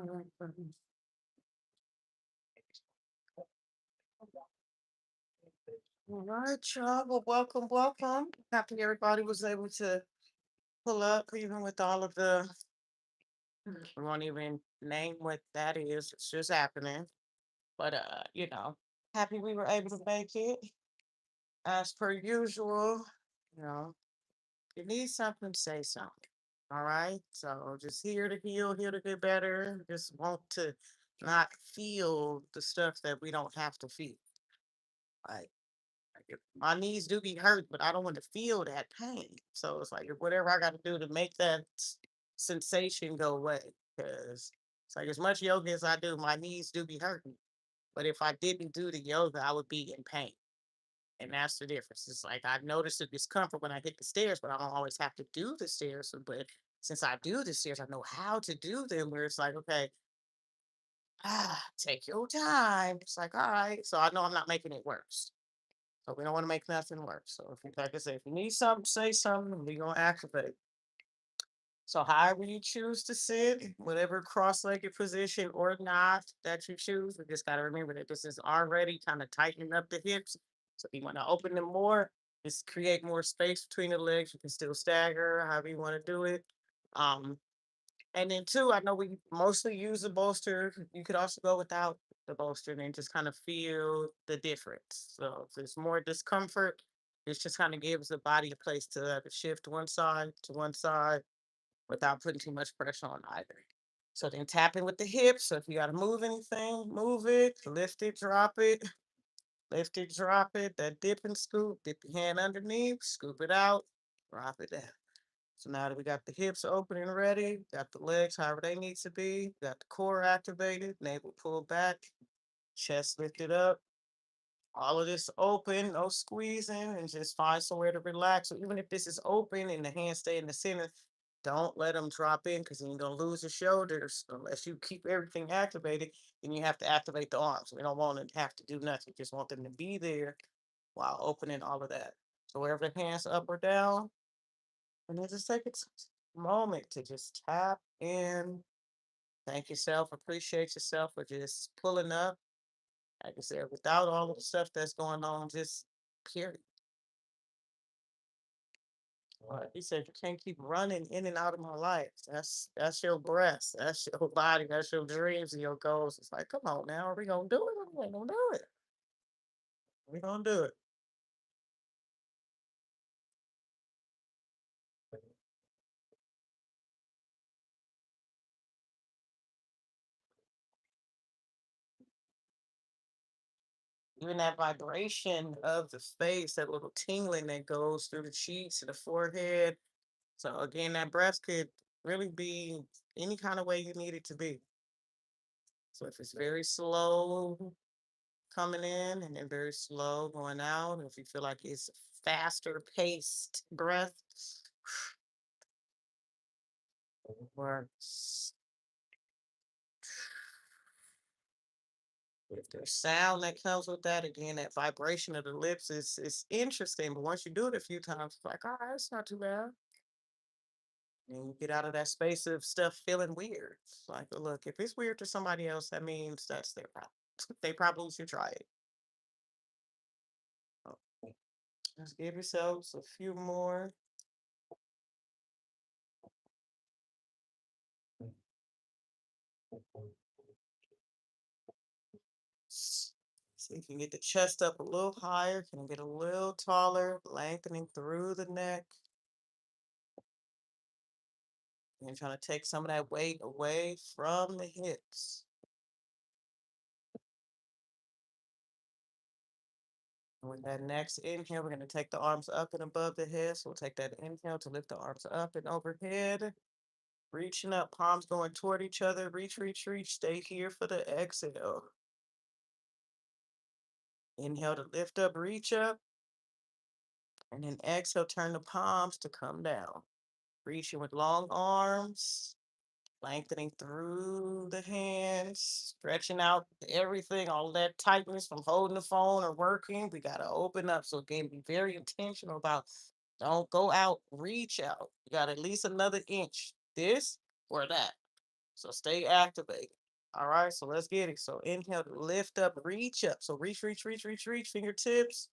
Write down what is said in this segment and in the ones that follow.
All right, y'all. Well, welcome, welcome. Happy everybody was able to pull up, even with all of the, we won't even name what that is. It's just happening. But, happy we were able to make it. As per usual, you know, if you need something, say something. All right. So just here to heal, here to get better. Just want to not feel the stuff that we don't have to feel. Like, my knees do be hurt, but I don't want to feel that pain. So it's like whatever I got to do to make that sensation go away. Because it's like as much yoga as I do, my knees do be hurting. But if I didn't do the yoga, I would be in pain. And that's the difference. It's like I notice the discomfort when I hit the stairs, but I don't always have to do the stairs. But since I do the stairs, I know how to do them. Where it's like, okay, take your time. It's like, all right. So I know I'm not making it worse. So we don't want to make nothing worse. So if you, like I said, if you need something, say something. And we're gonna activate. So however you choose to sit, whatever cross-legged position or not that you choose, we just gotta remember that this is already kind of tightening up the hips. So if you want to open them more, just create more space between the legs. You can still stagger, however you want to do it. Um, and then two, I know we mostly use the bolster. You could also go without the bolster and then just kind of feel the difference. So if there's more discomfort, this just kind of gives the body a place to shift one side to one side without putting too much pressure on either. So then tapping with the hips. So if you got to move anything, move it, lift it, drop it, lift it, drop it. That dip and scoop, dip your hand underneath, scoop it out, drop it down. So now that we got the hips open and ready, got the legs however they need to be, got the core activated, navel pulled back, chest lifted up, all of this open, no squeezing, and just find somewhere to relax. So even if this is open and the hands stay in the center, don't let them drop in because then you're gonna lose your shoulders unless you keep everything activated. Then you have to activate the arms. We don't want to have to do nothing. Just want them to be there while opening all of that. So wherever the hands up or down, and then just take a moment to just tap in. Thank yourself, appreciate yourself for just pulling up. Like I said, without all of the stuff that's going on, just period. He said you can't keep running in and out of my life. That's your breath. That's your body. That's your dreams and your goals. It's like, come on now, are we gonna do it? Or we ain't gonna do it. We gonna do it. Even that vibration of the face, that little tingling that goes through the cheeks to the forehead. So again, that breath could really be any kind of way you need it to be. So if it's very slow coming in and then very slow going out, if you feel like it's faster paced breath, or if there's sound that comes with that, again, that vibration of the lips is interesting. But once you do it a few times, it's like, all right, it's not too bad. And you get out of that space of stuff feeling weird. It's like, look, if it's weird to somebody else, that means that's their problem. They probably should try it. Oh, just give yourselves a few more. See if you can get the chest up a little higher. Can get a little taller, lengthening through the neck. And trying to take some of that weight away from the hips. And with that next inhale, we're going to take the arms up and above the head. So we'll take that inhale to lift the arms up and overhead. Reaching up, palms going toward each other. Reach, reach, reach. Stay here for the exhale. Inhale to lift up, reach up. And then exhale, turn the palms to come down. Reaching with long arms. Lengthening through the hands, stretching out everything, all that tightness from holding the phone or working. We got to open up. So, again, be very intentional about don't go out, reach out. You got at least another inch, this or that. So stay activated. All right, so let's get it. So inhale to lift up, reach up. So reach, reach, reach, reach, reach, fingertips.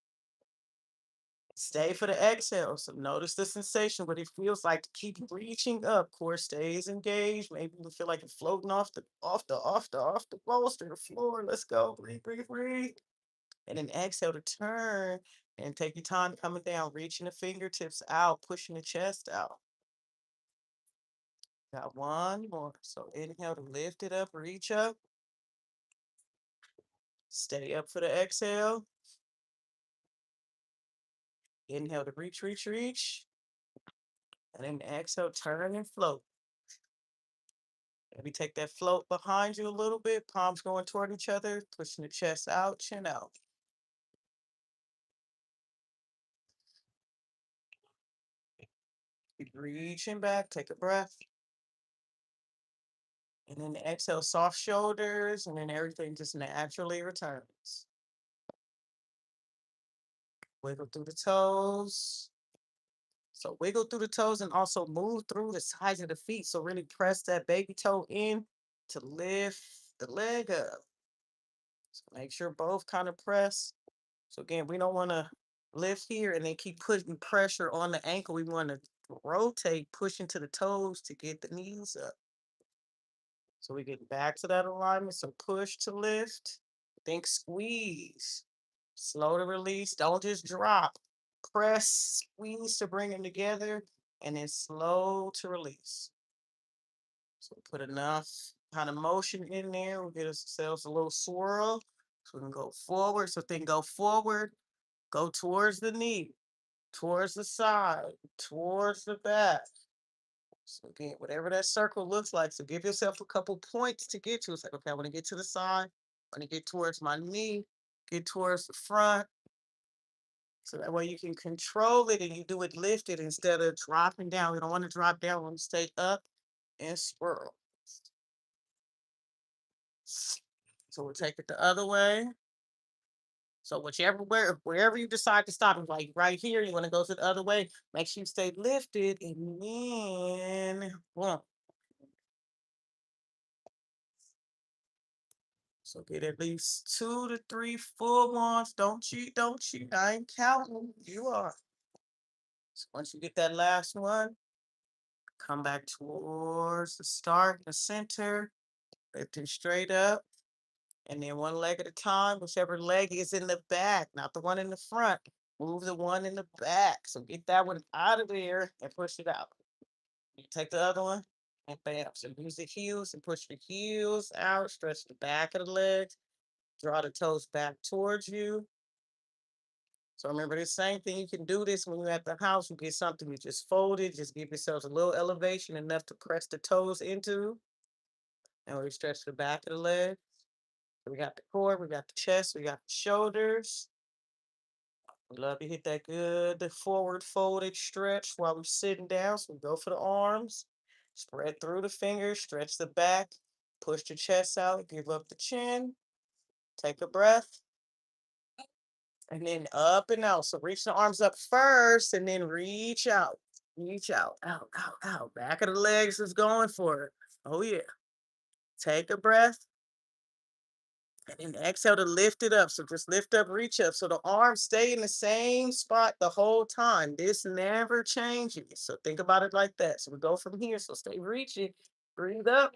Stay for the exhale. So notice the sensation, what it feels like to keep reaching up. Core stays engaged. Maybe you feel like you're floating off the bolster, the floor. Let's go. Breathe, breathe, breathe. And then exhale to turn and take your time coming down, reaching the fingertips out, pushing the chest out. Got one more. So inhale to lift it up, reach up. Stay up for the exhale. Inhale to reach, reach, reach. And then exhale, turn and float. Maybe take that float behind you a little bit, palms going toward each other, pushing the chest out, chin out. Keep reaching back, take a breath. And then exhale, soft shoulders, and then everything just naturally returns. Wiggle through the toes. So wiggle through the toes and also move through the sides of the feet. So really press that baby toe in to lift the leg up. So make sure both kind of press. So again, we don't want to lift here and then keep putting pressure on the ankle. We want to rotate, push into the toes to get the knees up. So we get back to that alignment. So push to lift. Think squeeze. Slow to release. Don't just drop. Press, squeeze to bring them together, and then slow to release. So put enough kind of motion in there. We'll get ourselves a little swirl. So we can go forward. So then go forward, go towards the knee, towards the side, towards the back. So again, whatever that circle looks like. So give yourself a couple points to get to. It's like, okay, I want to get to the side. I want to get towards my knee, get towards the front. So that way you can control it and you do it lifted instead of dropping down. We don't want to drop down. We want to stay up and swirl. So we'll take it the other way. So wherever you decide to stop, like right here, you want to go to the other way. Make sure you stay lifted and then boom. So get at least 2 to 3 full ones. Don't cheat, don't cheat. I ain't counting. You are. So once you get that last one, come back towards the start, the center, lifting straight up. And then one leg at a time, whichever leg is in the back, not the one in the front. Move the one in the back. So get that one out of there and push it out. You take the other one and bam. So use the heels and push the heels out. Stretch the back of the legs. Draw the toes back towards you. So remember the same thing. You can do this when you're at the house. You get something, you just fold it. Just give yourselves a little elevation enough to press the toes into. And we stretch the back of the leg. So we got the core, we got the chest, we got the shoulders. We love to hit that good, the forward folded stretch while we're sitting down. So we go for the arms, spread through the fingers, stretch the back, push the chest out, give up the chin, take a breath, and then up and out. So reach the arms up first and then reach out. Reach out, out. Back of the legs is going for it. Oh, yeah. Take a breath. And then exhale to lift it up. So just lift up, reach up. So the arms stay in the same spot the whole time. This never changes. So think about it like that. So we go from here. So stay reaching, breathe up.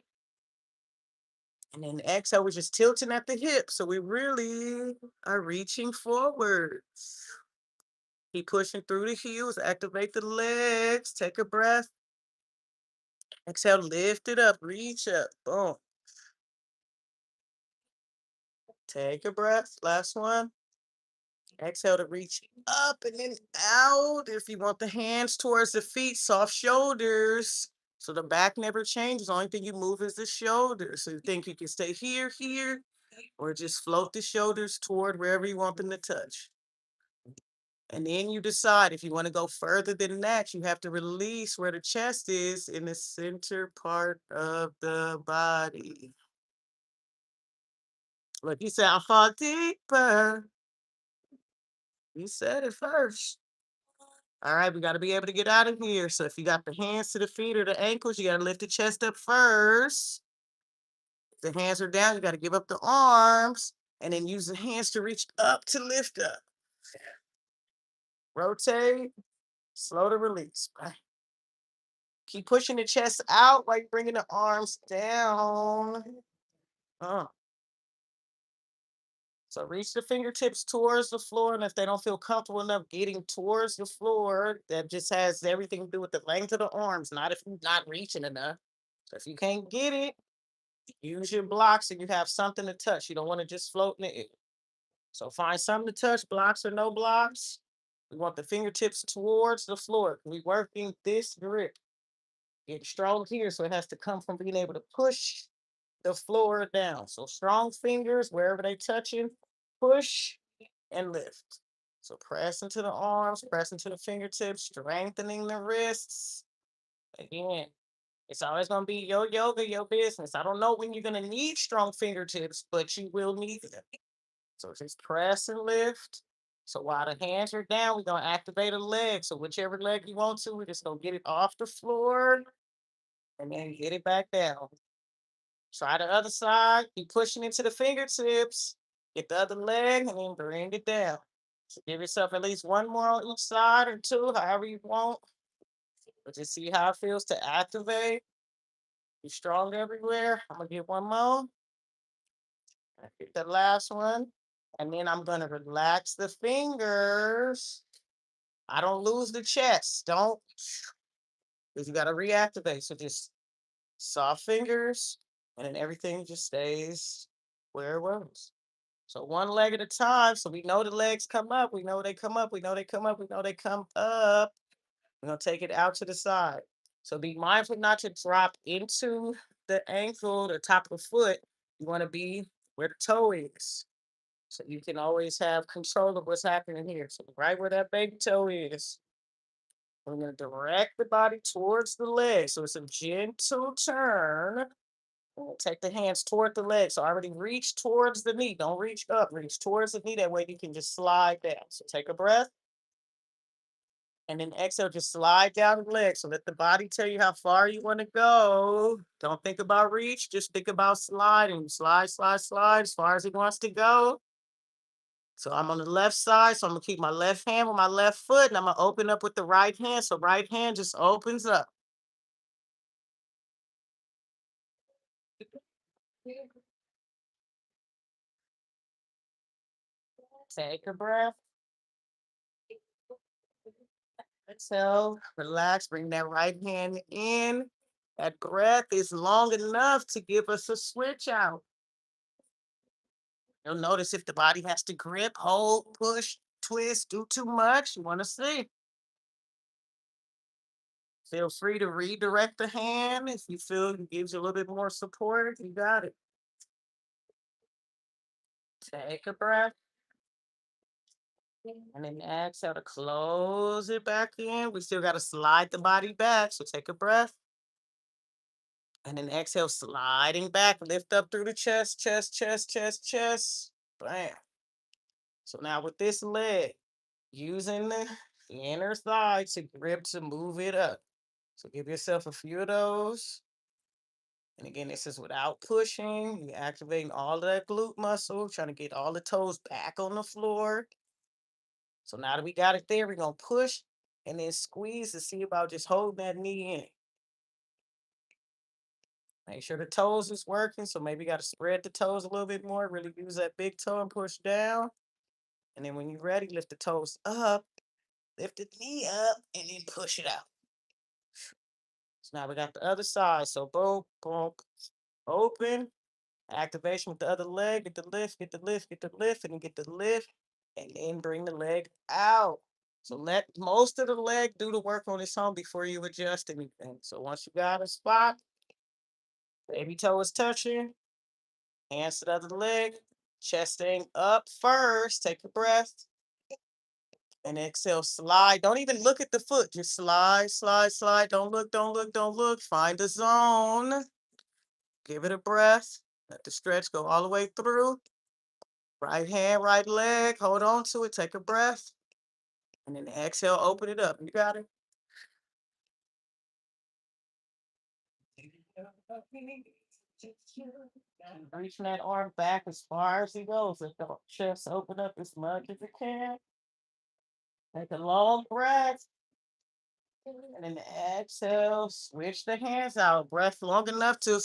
And then exhale, we're just tilting at the hip. So we really are reaching forward. Keep pushing through the heels, activate the legs, take a breath. Exhale, lift it up, reach up. Boom. Take a breath. Last one. Exhale to reach up and then out. If you want the hands towards the feet, soft shoulders. So the back never changes. The only thing you move is the shoulders. So you think you can stay here, here, or just float the shoulders toward wherever you want them to touch. And then you decide if you want to go further than that, you have to release where the chest is in the center part of the body. Look, you say, I'll fall deeper. You said it first. All right, we got to be able to get out of here. So if you got the hands to the feet or the ankles, you got to lift the chest up first. The hands are down, you got to give up the arms and then use the hands to reach up to lift up. Rotate, slow to release. Right. Keep pushing the chest out while you're bringing the arms down. Uh. So reach the fingertips towards the floor, and if they don't feel comfortable enough getting towards the floor, that just has everything to do with the length of the arms, not if you're not reaching enough. So if you can't get it, use your blocks and you have something to touch. You don't want to just float in the air. So find something to touch, blocks or no blocks. We want the fingertips towards the floor. We're working this grip. Get strong here, so it has to come from being able to push the floor down. So strong fingers, wherever they touching, push and lift. So press into the arms, press into the fingertips, strengthening the wrists. Again, it's always going to be your yoga, your business. I don't know when you're going to need strong fingertips, but you will need them. So just press and lift. So while the hands are down, we're going to activate a leg. So whichever leg you want to, we're just going to get it off the floor and then get it back down. Try the other side. Keep pushing into the fingertips. Get the other leg and then bring it down. So give yourself at least one more on each side or two, however you want. But just see how it feels to activate. Be strong everywhere. I'm gonna get one more. Get the last one. And then I'm gonna relax the fingers. I don't lose the chest. Don't, because you gotta reactivate. So just soft fingers, and then everything just stays where it was. So one leg at a time. So we know the legs come up. We know they come up. We know they come up. We know they come up. We're gonna take it out to the side. So be mindful not to drop into the ankle, the top of the foot. You want to be where the toe is. So you can always have control of what's happening here. So right where that baby toe is. We're gonna direct the body towards the leg. So it's a gentle turn. Take the hands toward the leg. So already reach towards the knee. Don't reach up, reach towards the knee. That way you can just slide down. So take a breath. And then exhale, just slide down the leg. So let the body tell you how far you want to go. Don't think about reach, just think about sliding. Slide, slide, slide as far as it wants to go. So I'm on the left side. So I'm going to keep my left hand with my left foot. And I'm going to open up with the right hand. So right hand just opens up. Take a breath. Exhale, relax, bring that right hand in. That breath is long enough to give us a switch out. You'll notice if the body has to grip, hold, push, twist, do too much, you want to see. Feel free to redirect the hand if you feel it gives you a little bit more support. You got it. Take a breath. And then exhale to close it back in. We still got to slide the body back. So take a breath. And then exhale, sliding back, lift up through the chest, chest, chest, chest, chest. Bam. So now with this leg, using the inner thigh to grip to move it up. So give yourself a few of those. And again, this is without pushing. You're activating all of that glute muscle, trying to get all the toes back on the floor. So now that we got it there, we're going to push and then squeeze to see about just holding that knee in. Make sure the toes is working. So maybe you got to spread the toes a little bit more. Really use that big toe and push down. And then when you're ready, lift the toes up, lift the knee up, and then push it out. So now we got the other side. So boom, boom, open, activation with the other leg. Get the lift, get the lift, get the lift, and then get the lift, and then bring the leg out. So let most of the leg do the work on its own before you adjust anything. So once you got a spot, baby toe is touching, hands to the other leg, chest staying up first. Take a breath. And exhale, slide. Don't even look at the foot. Just slide, slide, slide. Don't look, don't look, don't look. Find the zone. Give it a breath. Let the stretch go all the way through. Right hand, right leg. Hold on to it. Take a breath. And then exhale, open it up. You got it. And reaching that arm back as far as it goes. Let the chest open up as much as it can. Take a long breath. And then exhale, switch the hands out. Breath long enough to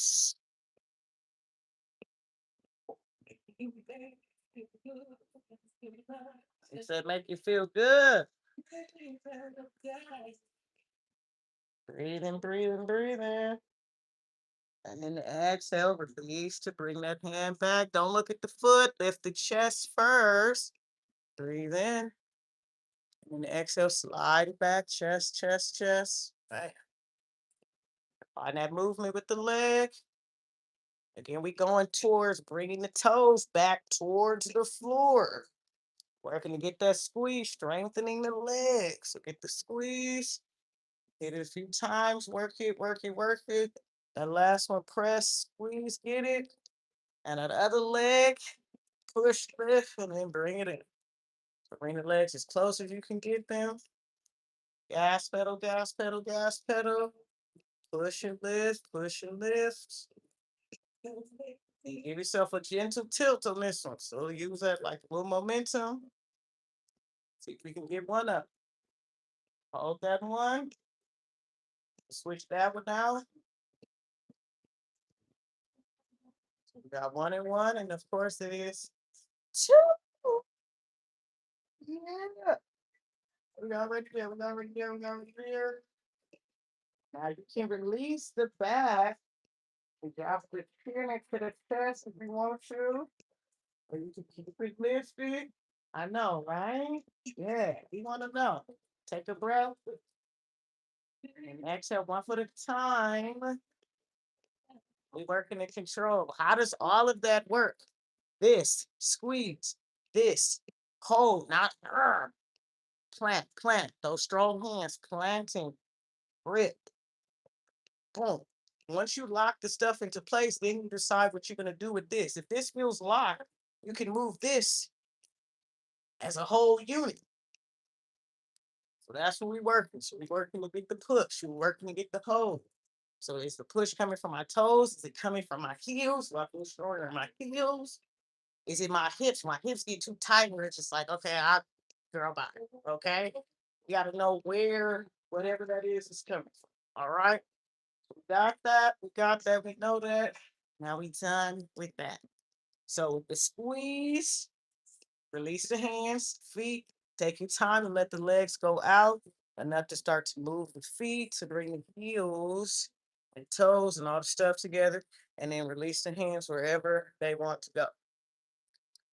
it said make you feel good. Breathing, breathing, breathing. And then exhale, release to bring that hand back. Don't look at the foot. Lift the chest first. Breathe in. And then exhale, slide it back. Chest, chest, chest. Right. Find that movement with the leg. Again, we going towards bringing the toes back towards the floor. Working to get that squeeze, strengthening the legs. So get the squeeze. Hit it a few times. Work it, work it, work it. That last one, press, squeeze, get it. And that other leg, push, lift, and then bring it in. So bring the legs as close as you can get them. Gas pedal, gas pedal, gas pedal. Push and lift, push and lift. Give yourself a gentle tilt on this one. So use that like a little momentum. See if we can get one up. Hold that one. Switch that one out. So we got one and one, and of course it is two. Yeah. We got right there, we got right there, we got right there. Now you can release the back. You got the chin into the chest if you want to. Or you can keep it lifted. I know, right? Yeah, we want to know. Take a breath and exhale one foot at a time. We working in control. How does all of that work? This, squeeze, this, hold, not plant, plant. Those strong hands, planting, grip, boom. Once you lock the stuff into place, then you decide what you're going to do with this. If this feels locked, you can move this as a whole unit. So that's what we're working. So we're working to get the push. We're working to get the hold. So is the push coming from my toes? Is it coming from my heels? Do I feel stronger in my heels? Is it my hips? My hips get too tight where it's just like, okay, I girl bye. Okay. You gotta know where whatever that is coming from. All right. We got that. We got that. We know that. Now we done with that. So the squeeze, release the hands, feet. Take your time and let the legs go out enough to start to move the feet to bring the heels and toes and all the stuff together. And then release the hands wherever they want to go.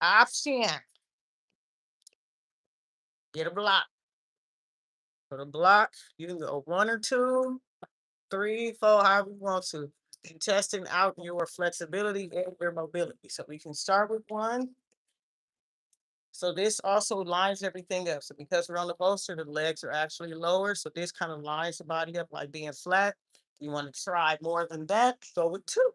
Option. Get a block. For the block, you can go one or two, three, four, however you want to. Testing out your flexibility and your mobility. So we can start with one. So this also lines everything up. So because we're on the bolster, the legs are actually lower. So this kind of lines the body up like being flat. You want to try more than that, go with two.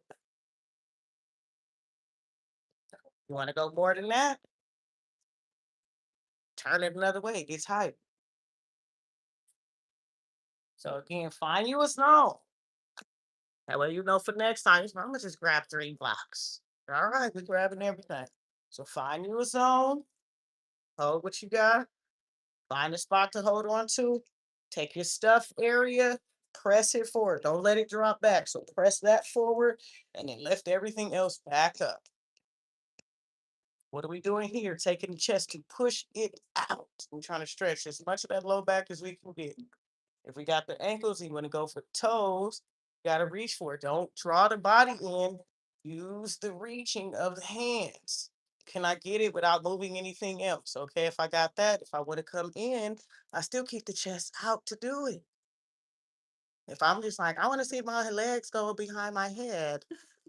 You want to go more than that, turn it another way. It gets higher. So again, find you a zone. That way you know for next time, I'm gonna just grab 3 blocks. All right, we're grabbing everything. So find you a zone, hold what you got, find a spot to hold on to, take your stuff area, press it forward. Don't let it drop back. So press that forward and then lift everything else back up. What are we doing here? Taking the chest to push it out. We're trying to stretch as much of that low back as we can get. If we got the ankles, you want to go for toes, you got to reach for it. Don't draw the body in. Use the reaching of the hands. Can I get it without moving anything else? Okay, if I got that, if I want to come in, I still keep the chest out to do it. If I'm just like, I want to see my legs go behind my head,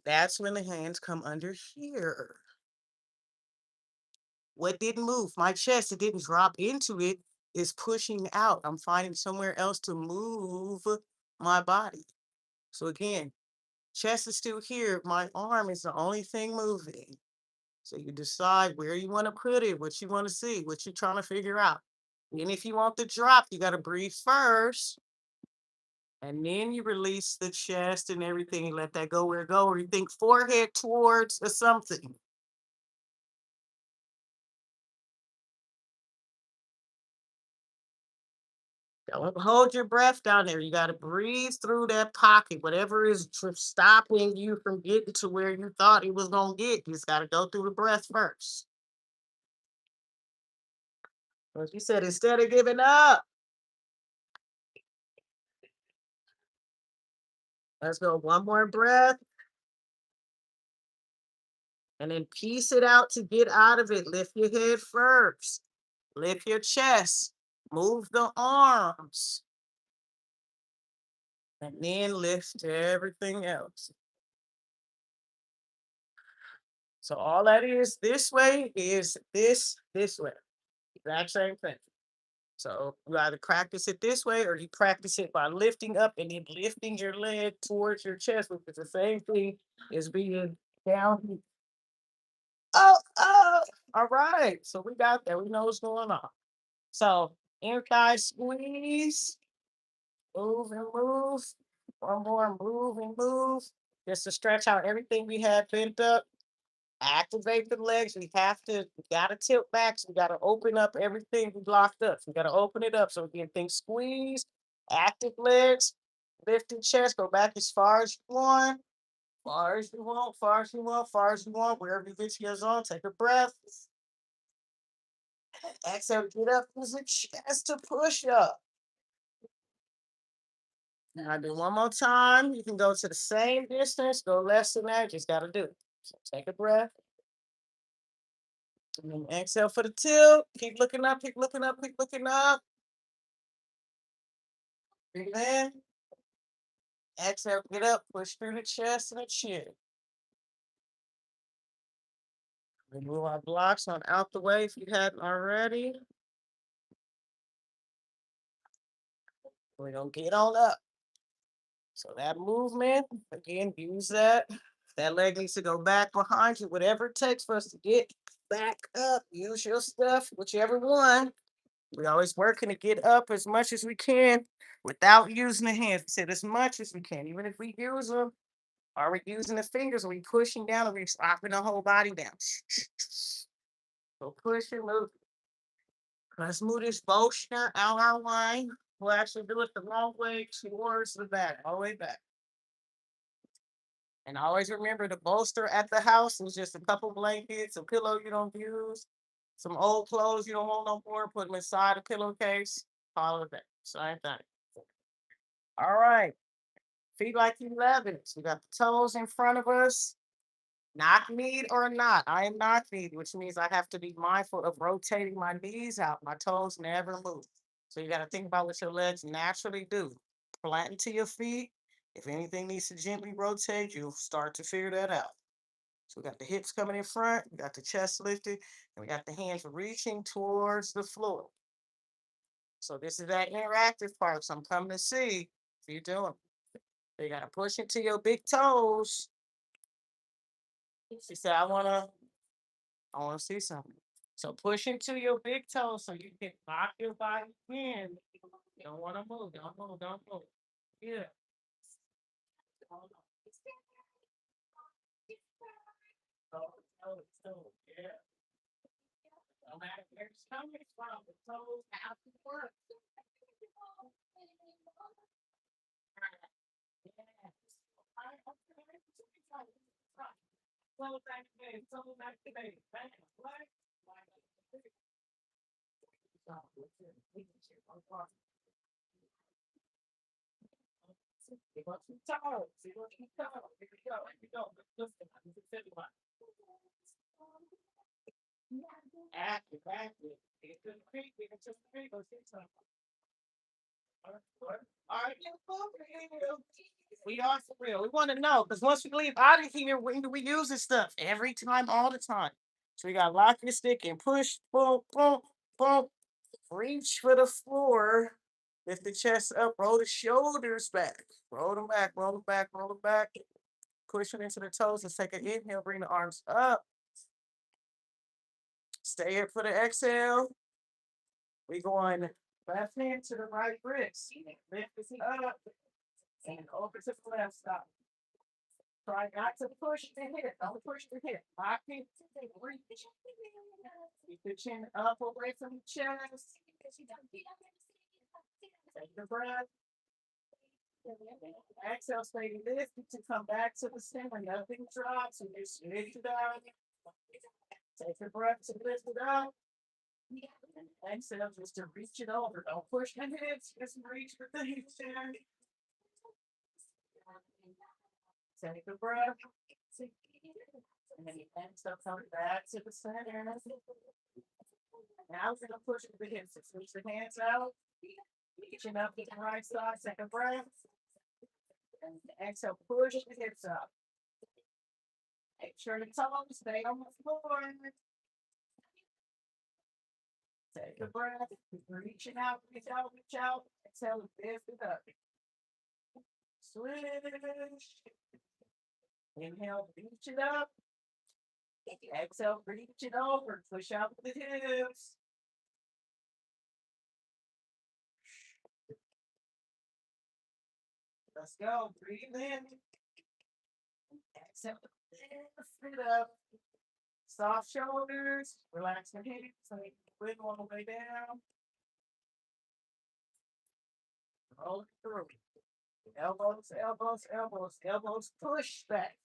that's when the hands come under here. What didn't move? My chest, it didn't drop into it, is pushing out. I'm finding somewhere else to move my body. So again, chest is still here. My arm is the only thing moving. So you decide where you want to put it, what you want to see, what you're trying to figure out. And if you want the drop, you got to breathe first. And then you release the chest and everything and let that go where it go. Or you think forehead towards or something. Don't hold your breath down there. You got to breathe through that pocket. Whatever is stopping you from getting to where you thought it was going to get, you just got to go through the breath first. Like you said, instead of giving up, let's go one more breath and then piece it out to get out of it. Lift your head first, lift your chest, move the arms, and then lift everything else. So all that is this way is this way. Exact same thing. So you either practice it this way or you practice it by lifting up and then lifting your leg towards your chest, which is the same thing as being down. Oh, oh. All right. So we got that. We know what's going on. So inner thigh squeeze, move and move. One more, move and move. Just to stretch out everything we had bent up. Activate the legs. We gotta tilt back. So we gotta open up everything we locked up. So we gotta open it up. So again, think squeeze, active legs, lifting chest, go back as far as you want, far as you want, far as you want, far as you want, wherever you get your zone, take a breath. Exhale, get up, use the chest to push up. Now do one more time. You can go to the same distance, go less than that, just gotta do it. So take a breath. And then exhale for the tilt. Keep looking up, keep looking up, keep looking up. Breathe in. Exhale, get up, push through the chest and the chin. Remove our blocks on out the way if you hadn't already. We're gonna get on up. So that movement, again, use that. That leg needs to go back behind you, whatever it takes for us to get back up. Use your stuff, whichever one. We're always working to get up as much as we can without using the hands. We said as much as we can. Even if we use them, are we using the fingers? Are we pushing down? Are we stopping the whole body down? So push and move. Let's move this motion out our line. We'll actually do it the long way towards the back, all the way back. And always remember the bolster at the house is just a couple blankets, a pillow you don't use, some old clothes you don't want no more, put them inside a pillowcase, follow that. Same thing. All right. Feet like 11s. We got the toes in front of us. Knock kneed or not. I am knock kneed, which means I have to be mindful of rotating my knees out. My toes never move. So you got to think about what your legs naturally do. Plant into your feet. If anything needs to gently rotate, you'll start to figure that out. So we got the hips coming in front, we got the chest lifted, and we got the hands reaching towards the floor. So this is that interactive part. So I'm coming to see if you're doing. So you got to push into your big toes. She said, I wanna see something. So push into your big toe so you can lock your body in. You don't wanna move, don't move, don't move. Yeah. So, yeah. No matter where it's coming from, the toes have to work. Yes. Alright, okay. Toes activate, toes activate. Bam, right? See what you told. See what you told. Here we go. Here we go. Listen, this is it. Active, active. Get to the creek. Get to the creek. Go see something. All right, you for real. We are for real. We want to know because once we leave out of here, we use this stuff every time, all the time. So we got to lock your stick and push, boom, boom, boom. Reach for the floor. Lift the chest up. Roll the shoulders back. Roll them back. Roll them back. Roll them back. Push it into the toes. Let's take an inhale. Bring the arms up. Stay here for the exhale. We going left hand to the right wrist. Lift this up. And over to the left side. Try not to push the hip. Don't push the hip. Lock it. Reach. Keep the chin up away from the chest. Take the breath. Exhale, stay lifted to come back to the center. Nothing drops. You just lift it up. Take a breath to lift it up. And exhale just to reach it over. Don't push the hips. Just reach with the hips there. Take a breath. And then exhale, come back to the center. Now we're going to push with the hips. Just reach the hands out. Reaching up to the right side. Take a breath. And exhale, push the hips up. Make sure the toes stay on the floor. Take a breath. Reaching out, reach out, reach out. Exhale, lift it up. Switch. Inhale, reach it up. Exhale, reach it over. Push out with the hips. Let's go. Breathe in. Exhale, lift it up. Soft shoulders. Relax the hips. So you wiggle all the way down. Roll it through. Elbows, elbows, elbows, elbows. Push back.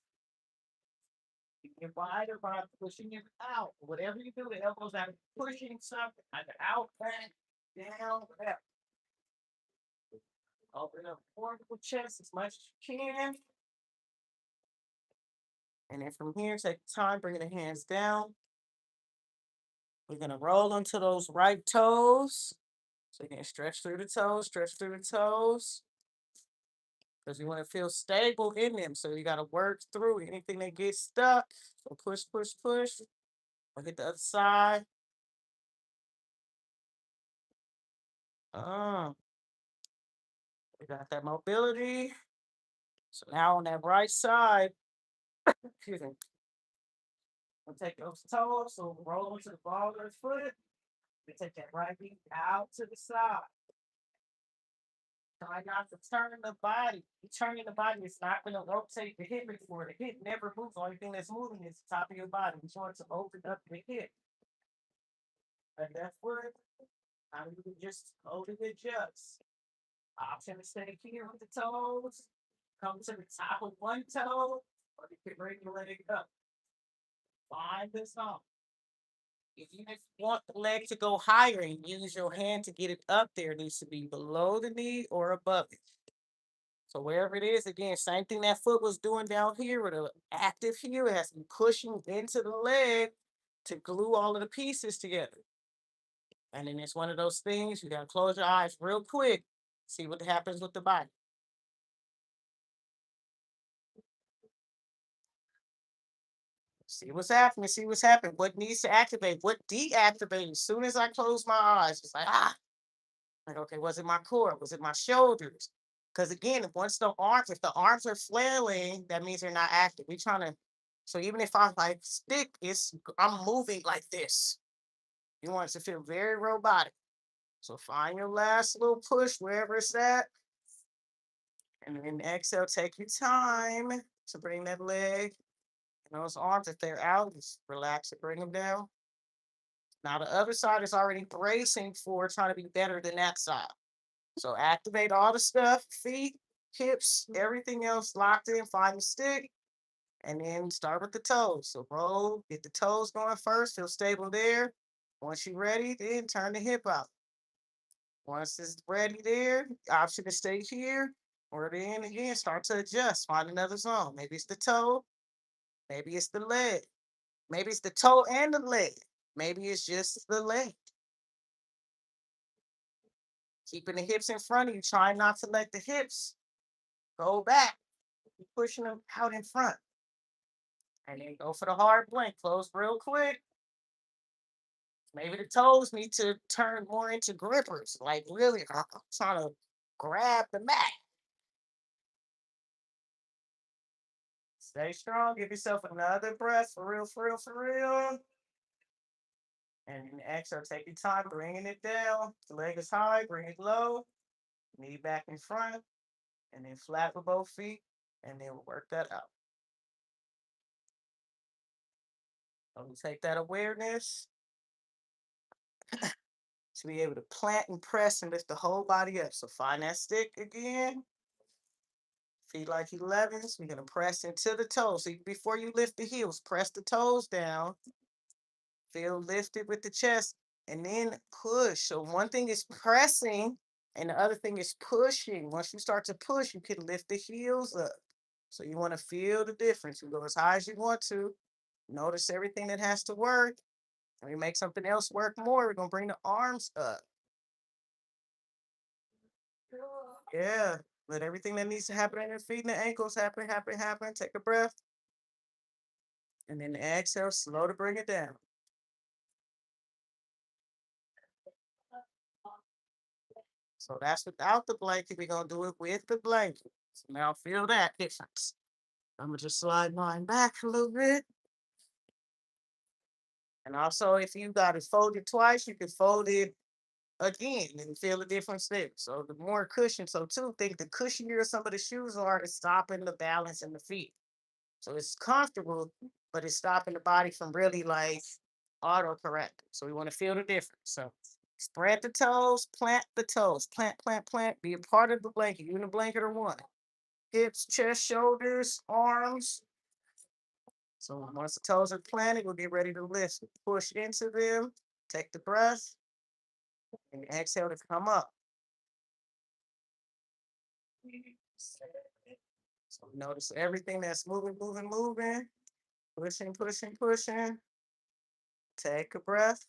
You can wider by pushing it out. Whatever you do, the elbows are pushing something either out, back, down, up. Open up the chest as much as you can. And then from here, take time, bring the hands down. We're going to roll onto those right toes. So you can stretch through the toes, stretch through the toes. Because you want to feel stable in them. So you got to work through anything that gets stuck. So push, push, push. I'll hit the other side. We got that mobility. So now on that right side, excuse me, we'll take those toes, so roll to the ball of the foot. We take that right knee out to the side. Try not to turn the body. You turning the body, it's not going to rotate the hip before. The hip never moves. The only thing that's moving is the top of your body. You want to open up the hip. And that's where I you can just slowly adjust. Option to stay here with the toes. Come to the top of one toe, or you can bring your leg up. Find this out. If you just want the leg to go higher and use your hand to get it up there, it needs to be below the knee or above it. So wherever it is, again, same thing that foot was doing down here with an active heel. It has to be pushing into the leg to glue all of the pieces together. And then it's one of those things, you gotta close your eyes real quick, see what happens with the body. See what's happening, see what's happening. What needs to activate, what deactivates. As soon as I close my eyes, it's like, like, okay, was it my core? Was it my shoulders? Because again, if the arms are flailing, that means they're not active. We're trying to, so even if I like stick, I'm moving like this. You want it to feel very robotic. So find your last little push wherever it's at. And then exhale, take your time to bring that leg and those arms, if they're out, just relax and bring them down. Now the other side is already bracing for trying to be better than that side. So activate all the stuff, feet, hips, everything else locked in, find the stick, and then start with the toes. So roll, get the toes going first, feel stable there. Once you're ready, then turn the hip out. Once it's ready there, option to stay here, or then again, start to adjust, find another zone. Maybe it's the toe, maybe it's the leg, maybe it's the toe and the leg, maybe it's just the leg. Keeping the hips in front of you, trying not to let the hips go back. Keep pushing them out in front. And then go for the hard blink. Close real quick. Maybe the toes need to turn more into grippers, like really trying to grab the mat. Stay strong. Give yourself another breath for real, for real, for real. And then exhale, take your time, bringing it down. The leg is high, bring it low. Knee back in front. and then flat with both feet, and then work that out. So we take that awareness to be able to plant and press and lift the whole body up. So find that stick again. Feet like 11s. We're going to press into the toes. So before you lift the heels, press the toes down. Feel lifted with the chest and then push. So one thing is pressing and the other thing is pushing. Once you start to push, you can lift the heels up. So you want to feel the difference. You go as high as you want to. Notice everything that has to work. And we make something else work more. We're going to bring the arms up. Yeah. Let everything that needs to happen in your feet and the ankles happen, happen, happen. Take a breath. And then exhale, slow to bring it down. So that's without the blanket. We're going to do it with the blanket. So now feel that difference. I'm going to just slide mine back a little bit. And also, if you got it folded twice, you can fold it again and feel the difference there. So the more cushion. So too, think the cushionier some of the shoes are, it's stopping the balance in the feet. So it's comfortable, but it's stopping the body from really like auto correct. So we want to feel the difference. So spread the toes, plant the toes, plant, plant, plant. Be a part of the blanket. You in the blanket or one. Hips, chest, shoulders, arms. So once the toes are planted, we'll get ready to lift. Push into them. Take the breath and exhale to come up. So notice everything that's moving, moving, moving. Pushing, pushing, pushing. Take a breath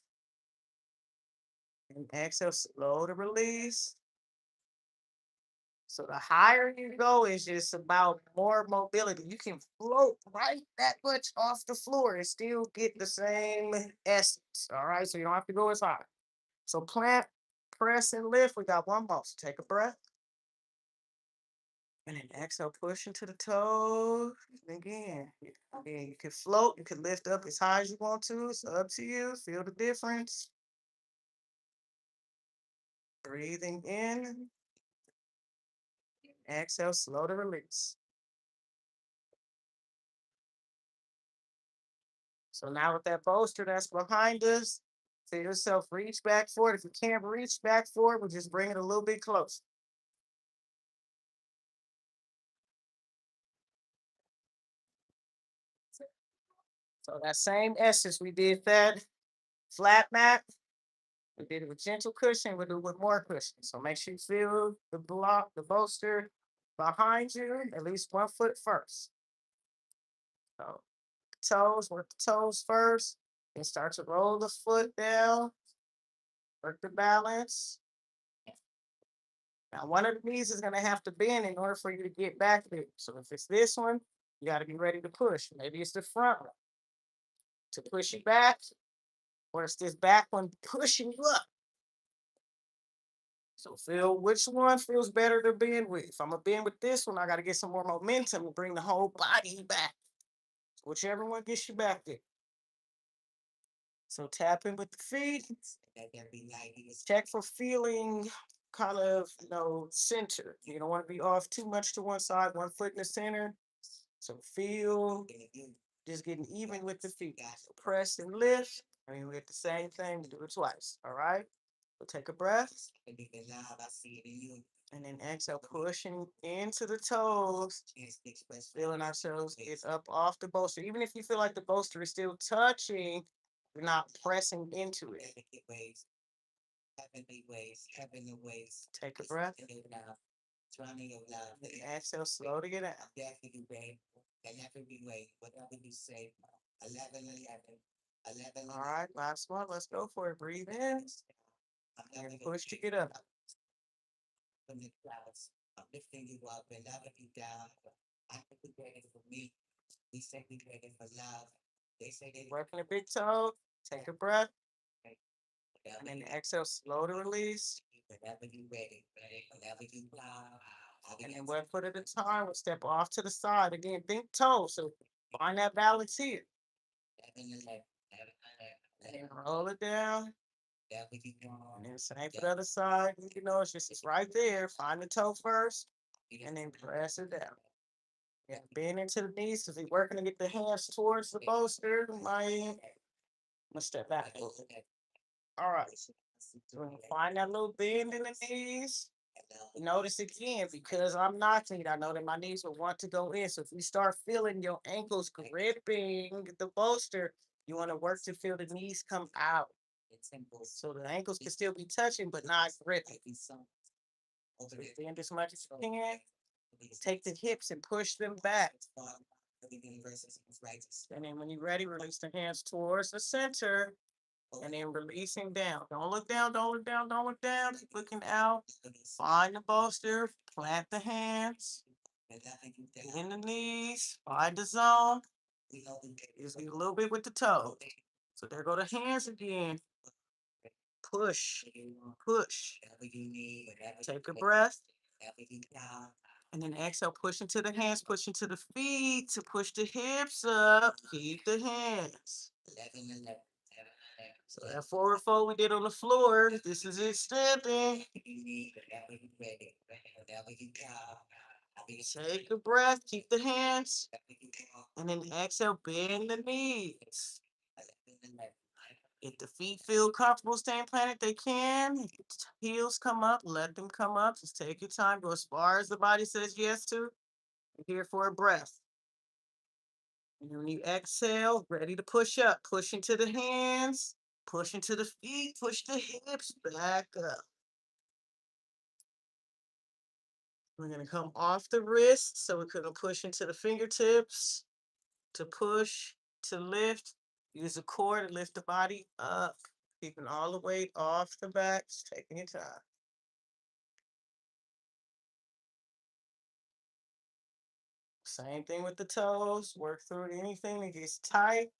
and exhale, slow to release. So the higher you go is just about more mobility. You can float right that much off the floor and still get the same essence. All right. So you don't have to go as high. So plant, press, and lift. We got one more. So take a breath. And then exhale, push into the toes. And again, you can float. You can lift up as high as you want to. It's up to you. Feel the difference. Breathing in. Exhale, slow to release. So now with that bolster that's behind us, feel yourself reach back for it. If you can't reach back for it, we'll just bring it a little bit closer. So that same essence, we did that flat mat. We did it with gentle cushion. We'll do it with more cushion. So make sure you feel the block, the bolster behind you, at least 1 foot first. So toes, work the toes first. Then start to roll the foot down, work the balance. Now, one of the knees is going to have to bend in order for you to get back there. So if it's this one, you got to be ready to push. Maybe it's the front one to push you back, or it's this back one pushing you up. So feel which one feels better to bend with. If I'm going to bend with this one, I got to get some more momentum and bring the whole body back. Whichever one gets you back there. So tap in with the feet. Check for feeling kind of, center. You don't want to be off too much to one side, 1 foot in the center. So feel just getting even with the feet. So press and lift. I mean, we get the same thing. We do it twice. All right. So take a breath. And then exhale, pushing into the toes. Feeling ourselves get up off the bolster. Even if you feel like the bolster is still touching, you're not pressing into it. Take a breath. Exhale, slow to get out. All right, last one. Let's go for it. Breathe in and push to get up. Working the big toe. Take a breath. And then exhale, slow to release. And then 1 foot at a time, we'll step off to the side. Again, think toe. So find that balance here. And then roll it down. And then same for the other side. It's just it's right there. Find the toe first. and then press it down. Yeah, bend into the knees because we're working to get the hands towards the bolster. I'm gonna step back a little bit. All right. So when you find that little bend in the knees, notice again because I'm knocking, I know that my knees will want to go in. So if you start feeling your ankles gripping the bolster, you want to work to feel the knees come out. So the ankles can still be touching, but not gripping. So bend as much as you can. Take the hips and push them back. And then when you're ready, release the hands towards the center. And then releasing down. Don't look down, don't look down, don't look down. Keep looking out. Find the bolster, plant the hands. In the knees, find the zone. Just a little bit with the toe. So there go the hands again. Push, push. Take a breath. And then exhale, push into the hands, push into the feet to push the hips up. Keep the hands. So that forward fold we did on the floor, this is extending. Take a breath, keep the hands, and then exhale, bend the knees. If the feet feel comfortable staying planted, they can. If the heels come up, let them come up. Just take your time, go as far as the body says yes to. You're here for a breath. And when you exhale, ready to push up, push into the hands, push into the feet, push the hips back up. We're going to come off the wrist, so we're going to push into the fingertips to push, to lift. Use the core to lift the body up, keeping all the weight off the back, just taking your time. Same thing with the toes. Work through anything that gets tight.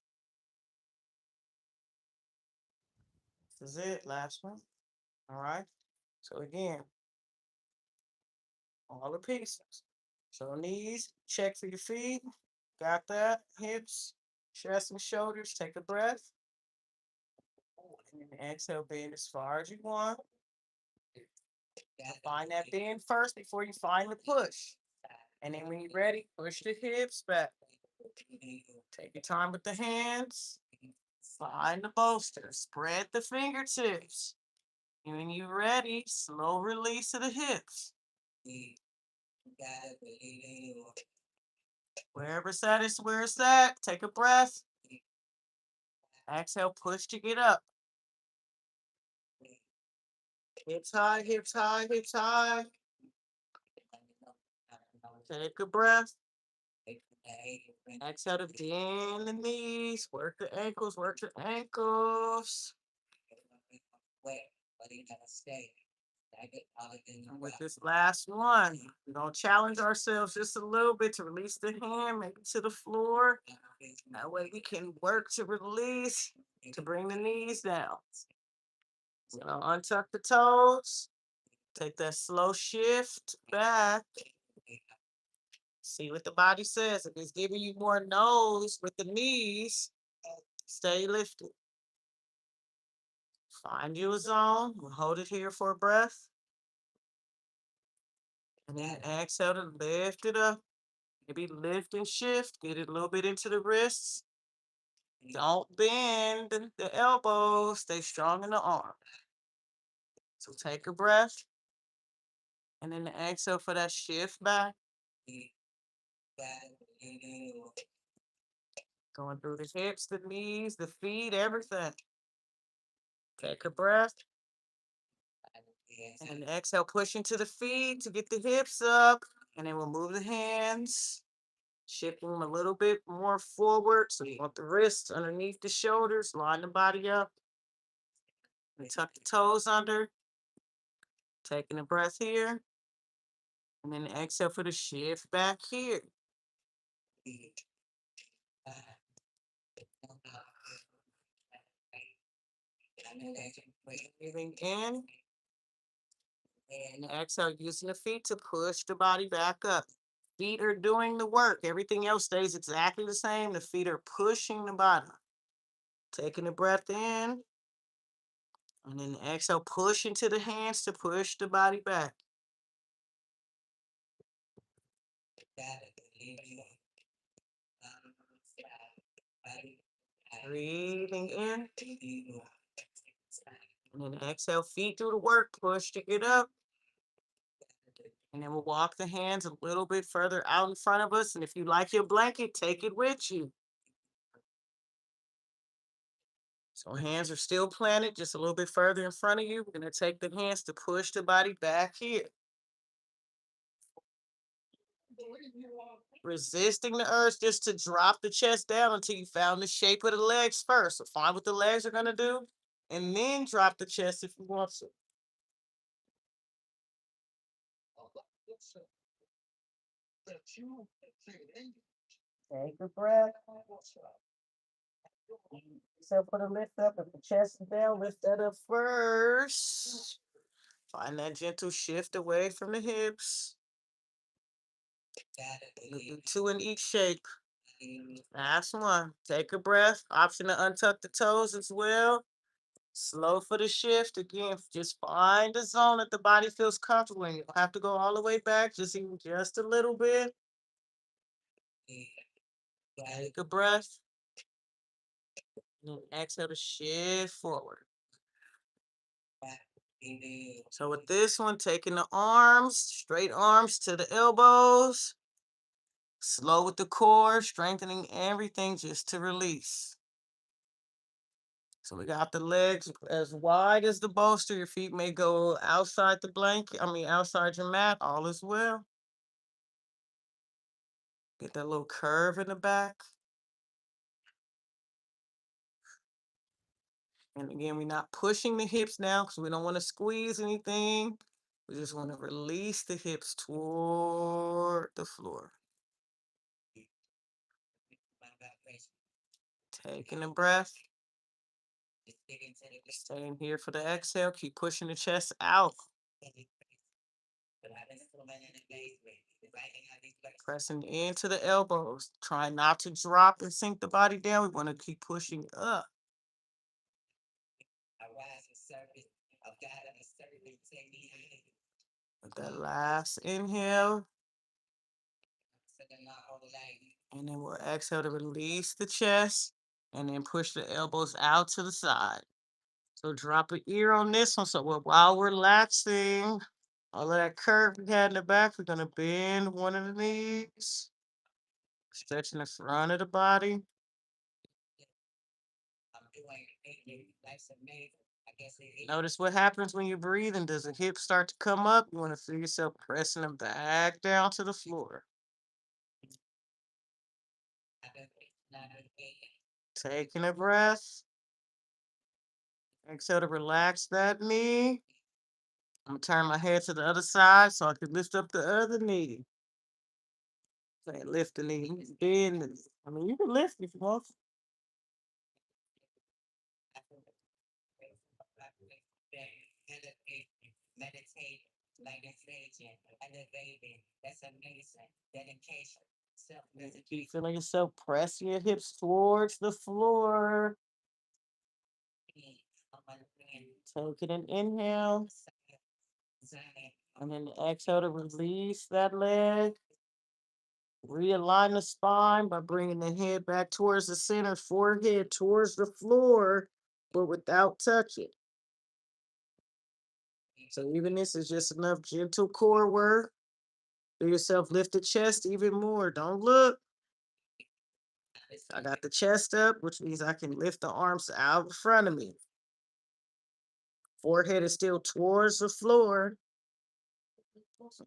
This is it. Last one. All right. So again, all the pieces. So knees, check for your feet. Got that. Hips, chest and shoulders. Take a breath. And then exhale, bend as far as you want. Find that bend first before you find the push. And then when you're ready, push the hips back. Take your time with the hands. Find the bolster. Spread the fingertips. And when you're ready, slow release of the hips. Wherever it's at is where it's at. Take a breath. Exhale, push to get up. Hips high, hips high, hips high. Take a breath. Exhale to bend the knees. Work the ankles, work the ankles. And with this last one, we're going to challenge ourselves just a little bit to release the hand, maybe to the floor. That way we can work to release, to bring the knees down. So untuck the toes. Take that slow shift back. See what the body says. If it's giving you more nose with the knees, stay lifted. Find you a zone. We'll hold it here for a breath. And then exhale to lift it up. Maybe lift and shift. Get it a little bit into the wrists. Don't bend the elbows. Stay strong in the arm. So take a breath. And then exhale for that shift back. Going through the hips, the knees, the feet, everything. Take a breath. And exhale, push into the feet to get the hips up. And then we'll move the hands. Shifting them a little bit more forward. So you want the wrists underneath the shoulders. Line the body up. And tuck the toes under. Taking a breath here. And then exhale for the shift back here. Breathing in. And exhale, using the feet to push the body back up. Feet are doing the work. Everything else stays exactly the same. The feet are pushing the body. Taking a breath in. And then exhale, push into the hands to push the body back. Breathing in. And then exhale, feet do the work, push to get up. And then we'll walk the hands a little bit further out in front of us. And if you like your blanket, take it with you. So hands are still planted just a little bit further in front of you. We're going to take the hands to push the body back here. Resisting the urge just to drop the chest down until you found the shape of the legs first. So find what the legs are going to do and then drop the chest if you want to. Take a breath. So for the lift up, if the chest is down, lift that up first. Find that gentle shift away from the hips. We'll do two in each shape. Last one. Take a breath. Option to untuck the toes as well. Slow for the shift. Again, just find the zone that the body feels comfortable in. You don't have to go all the way back, just even just a little bit. Take a breath. And then exhale to shift forward. So with this one, taking the arms, straight arms to the elbows. Slow with the core, strengthening everything just to release. So we got the legs as wide as the bolster. Your feet may go outside the blanket, outside your mat, all is well. Get that little curve in the back. And again, we're not pushing the hips now because we don't want to squeeze anything. We just want to release the hips toward the floor. Taking a breath. Staying here for the exhale. Keep pushing the chest out. Pressing into the elbows. Try not to drop and sink the body down. We want to keep pushing up. With that last inhale. And then we'll exhale to release the chest. And then push the elbows out to the side. So drop an ear on this one. So while we're relaxing, all of that curve we had in the back, we're going to bend one of the knees. Stretching the front of the body. Notice what happens when you're breathing. Does the hip start to come up? You want to feel yourself pressing them back down to the floor. Taking a breath. Exhale to relax that knee. I'm going to turn my head to the other side so I can lift up the other knee. Say lift the knee. Bend the knee. You can lift if you want. Keep feeling yourself pressing your hips towards the floor. Taking an inhale. And then exhale to release that leg. Realign the spine by bringing the head back towards the center, forehead towards the floor, but without touching. So even this is just enough gentle core work. Do yourself lift the chest even more. Don't look. I got the chest up, which means I can lift the arms out in front of me. Forehead is still towards the floor.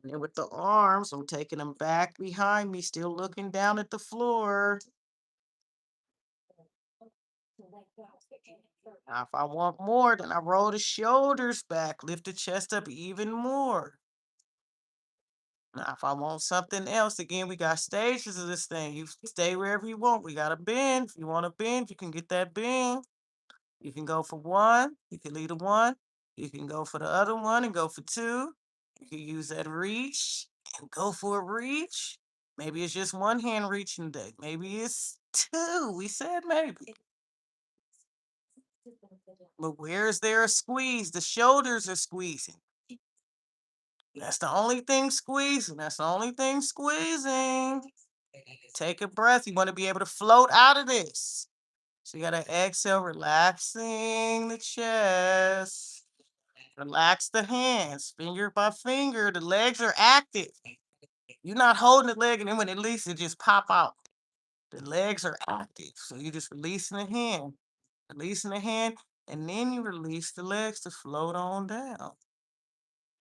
And then with the arms, I'm taking them back behind me, still looking down at the floor. Now, if I want more, then I roll the shoulders back, lift the chest up even more. Now, if I want something else, again, we got stages of this thing. You stay wherever you want. We got a bend. If you want a bend, you can get that bend. You can go for one. You can lead a one. You can go for the other one and go for two. You can use that reach and go for a reach. Maybe it's just one hand reaching today. Maybe it's two. We said maybe. But where is there a squeeze? The shoulders are squeezing. That's the only thing squeezing. That's the only thing squeezing. Take a breath. You want to be able to float out of this. So you gotta exhale, relaxing the chest. Relax the hands, finger by finger. The legs are active. You're not holding the leg, and then when it releases, it just pop out. The legs are active, so you're just releasing the hand, and then you release the legs to float on down.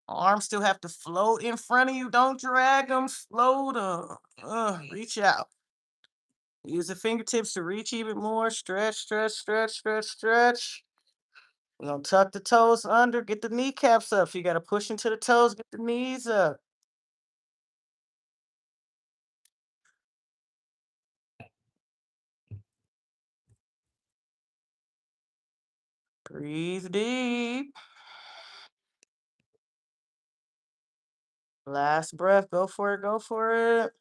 Arms still have to float in front of you. Don't drag them. Float them. Reach out. Use the fingertips to reach even more. Stretch, stretch, stretch, stretch, stretch. We're gonna tuck the toes under. Get the kneecaps up. So you gotta push into the toes. Get the knees up. Breathe deep. Last breath. Go for it. Go for it.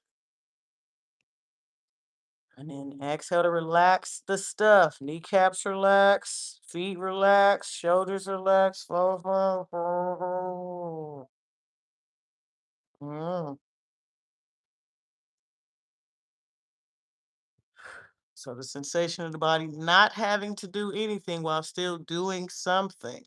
And then exhale to relax the stuff. Kneecaps relax. Feet relax. Shoulders relax. Flow, flow, flow, flow. Mm. So the sensation of the body not having to do anything while still doing something.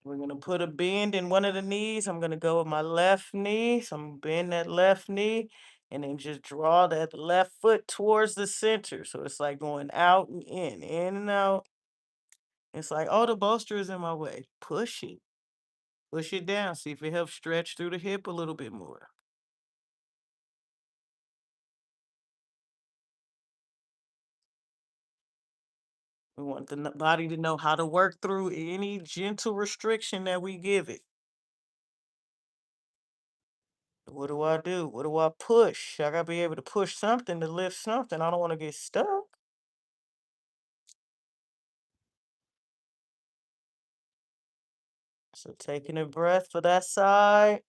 We're gonna put a bend in one of the knees. I'm gonna go with my left knee. So I'm gonna bend that left knee and then just draw that left foot towards the center. So it's like going out and in and out. It's like, oh, the bolster is in my way. Push it. Push it down. See if it helps stretch through the hip a little bit more. We want the body to know how to work through any gentle restriction that we give it. What do I do? What do I push? I gotta be able to push something to lift something. I don't want to get stuck. So taking a breath for that side.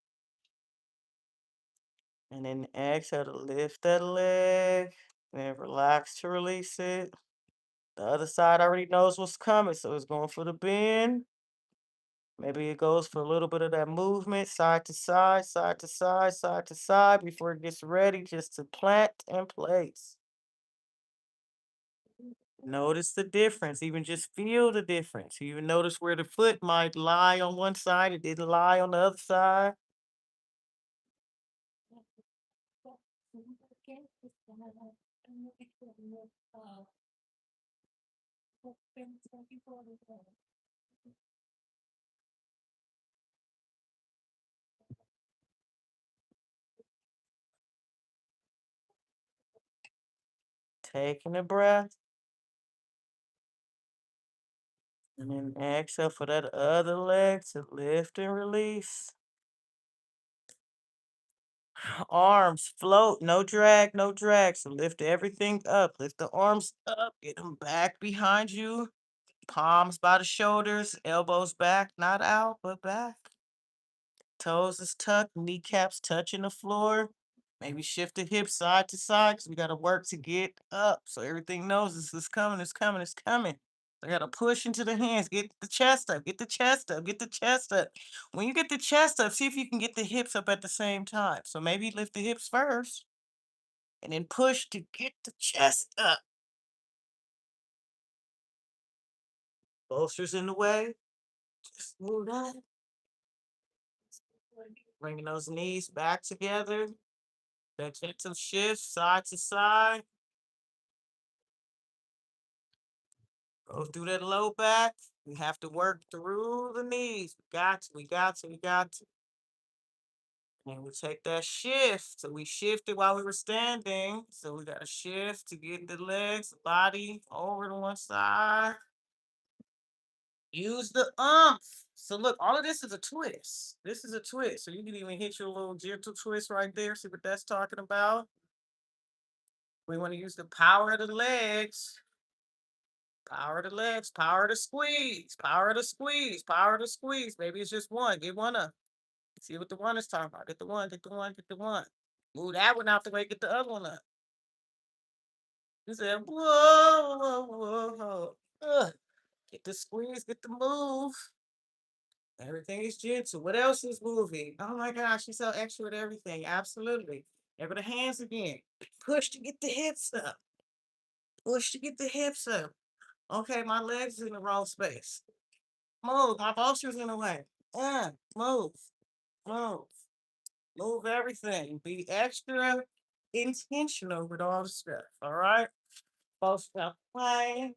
And then exhale to lift that leg. Then relax to release it. The other side already knows what's coming, so it's going for the bend. Maybe it goes for a little bit of that movement, side to side, side to side, side to side, before it gets ready just to plant and place. Notice the difference, even just feel the difference. You even notice where the foot might lie on one side, it didn't lie on the other side. Taking a breath, and then exhale for that other leg to lift and release. Arms float, no drag, no drag. So lift everything up. Lift the arms up, get them back behind you. Palms by the shoulders, elbows back, not out, but back. Toes is tucked, kneecaps touching the floor. Maybe shift the hips side to side because we got to work to get up. So everything knows this is coming, it's coming, it's coming. I got to push into the hands, get the chest up, get the chest up, get the chest up. When you get the chest up, see if you can get the hips up at the same time. So maybe lift the hips first and then push to get the chest up. Bolsters in the way. Just move that. Bringing those knees back together. That gentle shift side to side. Go through that low back. We have to work through the knees. We got to, we got to, we got to. And we take that shift. So we shifted while we were standing. So we got to shift to get the legs, body over to one side. Use the umph. So look, all of this is a twist. This is a twist. So you can even hit your little gentle twist right there. See what that's talking about? We want to use the power of the legs. Power of the legs, power to squeeze, power to squeeze, power to squeeze. Maybe it's just one. Get one up. See what the one is talking about. Get the one, get the one, get the one. Move that one out the way, get the other one up. He said, whoa, whoa, whoa. Get the squeeze, get the move. Everything is gentle. What else is moving? Oh my gosh, she's so extra with everything. Absolutely. There go the hands again. Push to get the hips up. Push to get the hips up. Okay, my legs in the wrong space. Move. My posture's in the way. Move. Move. Move everything. Be extra intentional with all the stuff. All right? Both stuff playing.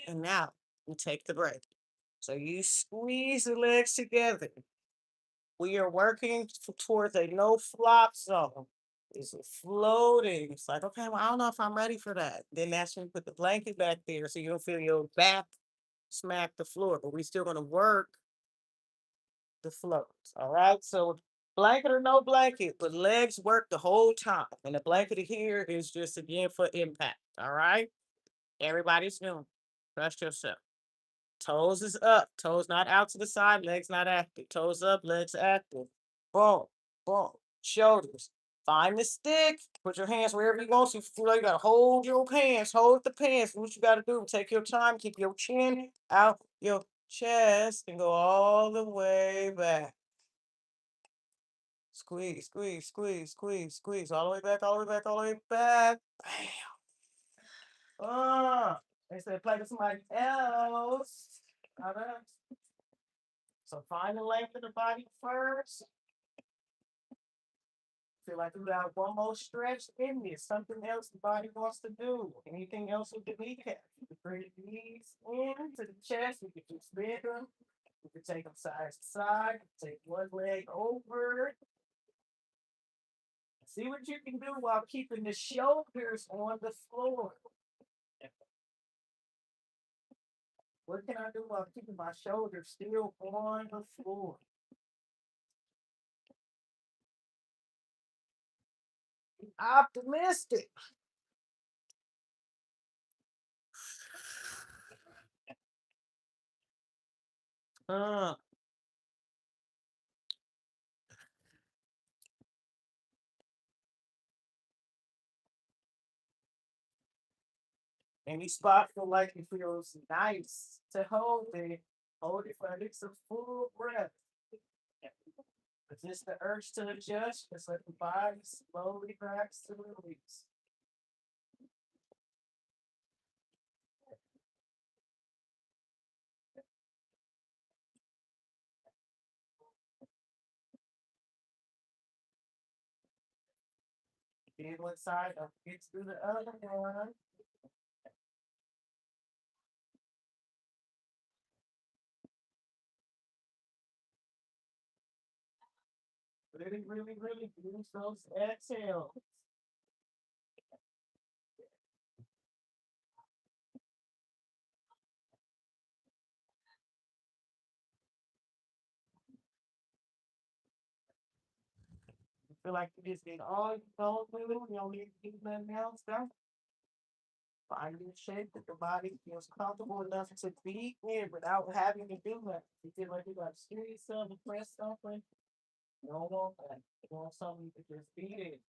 And now we take the break. So you squeeze the legs together. We are working towards a no flop zone. It's floating. It's like, okay, well, I don't know if I'm ready for that. Then that's when you put the blanket back there so you don't feel your back smack the floor. But we still going to work the floats. All right. So blanket or no blanket, but legs work the whole time. And the blanket here is just again for impact. All right. Everybody's doing. Trust yourself. Toes is up. Toes not out to the side. Legs not active. Toes up. Legs active. Boom. Boom. Shoulders. Find the stick. Put your hands wherever you want. So you feel like you gotta hold your pants. Hold the pants. What you gotta do? Take your time. Keep your chin out your chest and go all the way back. Squeeze, squeeze, squeeze, squeeze, squeeze. All the way back, all the way back, all the way back. Bam. They said play with somebody else. Not us. So find the length of the body first. Feel like you got one more stretch in there. Something else the body wants to do. Anything else with the kneecap? You can bring the knees into the chest. You can just bend them. You can take them side to side. Take one leg over. See what you can do while keeping the shoulders on the floor. What can I do while keeping my shoulders still on the floor? Be optimistic. Uh, Any spot feel like it feels nice to hold it for at least a full breath. Resist the urge to adjust, just let the body slowly relax to release. Feel one side, don't forget to do the other one. Really, really, really use those exhales. You feel like you just did all you told to do, you don't need to do nothing else. Now, find a shape that the body feels comfortable enough to be in without having to do that. You feel like you got to steer yourself and press something. You don't want that. You want something you can just be in.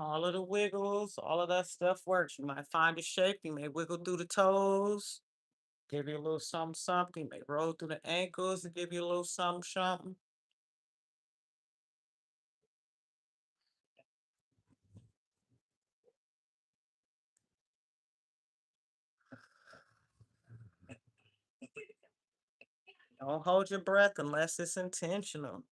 All of the wiggles, all of that stuff works. You might find a shape. You may wiggle through the toes, give you a little something, something. You may roll through the ankles and give you a little something, something. Don't hold your breath unless it's intentional.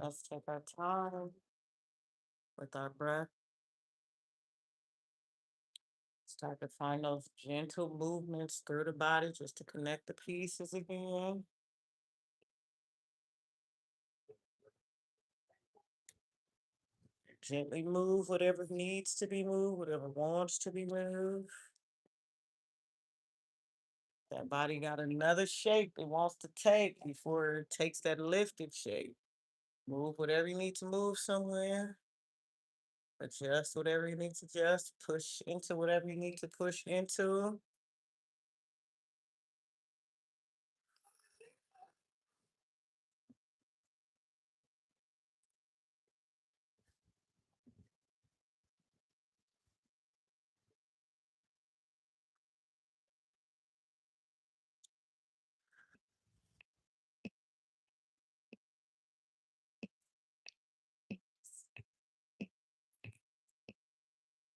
Let's take our time with our breath. Start to find those gentle movements through the body just to connect the pieces again. Gently move whatever needs to be moved, whatever wants to be moved. That body got another shape it wants to take before it takes that lifted shape. Move whatever you need to move somewhere. Adjust whatever you need to adjust. Push into whatever you need to push into.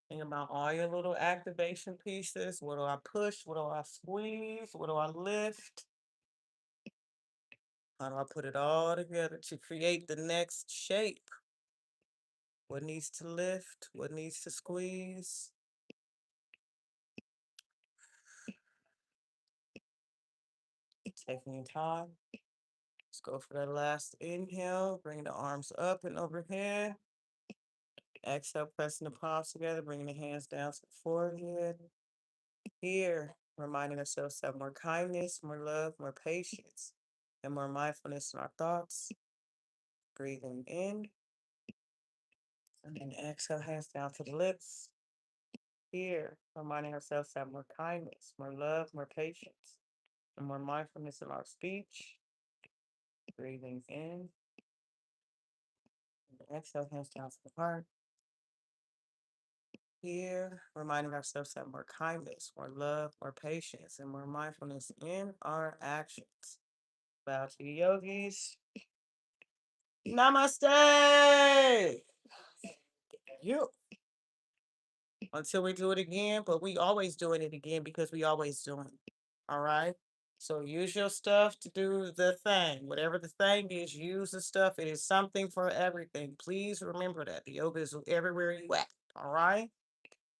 Think about all your little activation pieces. What do I push? What do I squeeze? What do I lift? How do I put it all together to create the next shape? What needs to lift? What needs to squeeze? Taking your time. Let's go for that last inhale. Bring the arms up and overhead. Exhale, pressing the palms together, bringing the hands down to the forehead. Here, reminding ourselves to have more kindness, more love, more patience, and more mindfulness in our thoughts. Breathing in, and then exhale, hands down to the lips. Here, reminding ourselves to have more kindness, more love, more patience, and more mindfulness in our speech. Breathing in, and exhale, hands down to the heart. Here, reminding ourselves to have more kindness, more love, more patience, and more mindfulness in our actions. Bow to the yogis. Namaste. You. Until we do it again, but we always doing it again because we always doing it. All right. So use your stuff to do the thing. Whatever the thing is, use the stuff. It is something for everything. Please remember that. The yoga is everywhere you at. All right.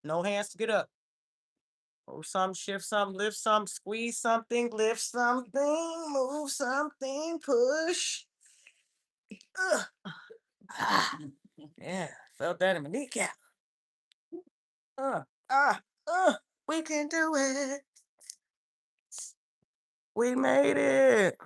No hands to get up. Move some, shift some, lift some, squeeze something, lift something, move something, push. Ugh. Ah, yeah, felt that in my kneecap. Uh, ah, we can do it. We made it.